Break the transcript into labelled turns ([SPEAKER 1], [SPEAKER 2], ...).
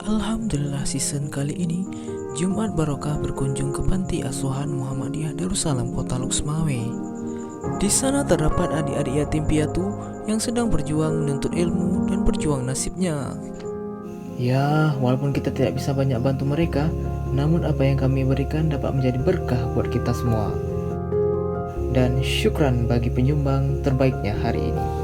[SPEAKER 1] Alhamdulillah season kali ini Jumat Barokah berkunjung ke Panti Asuhan Muhammadiyah Darussalam Kota Luxmawe. Di sana terdapat adik-adik yatim piatu yang sedang berjuang menuntut ilmu dan berjuang nasibnya. Ya, walaupun kita tidak bisa banyak bantu mereka, namun apa yang kami berikan dapat menjadi berkah buat kita semua. Dan syukran bagi penyumbang terbaiknya hari ini.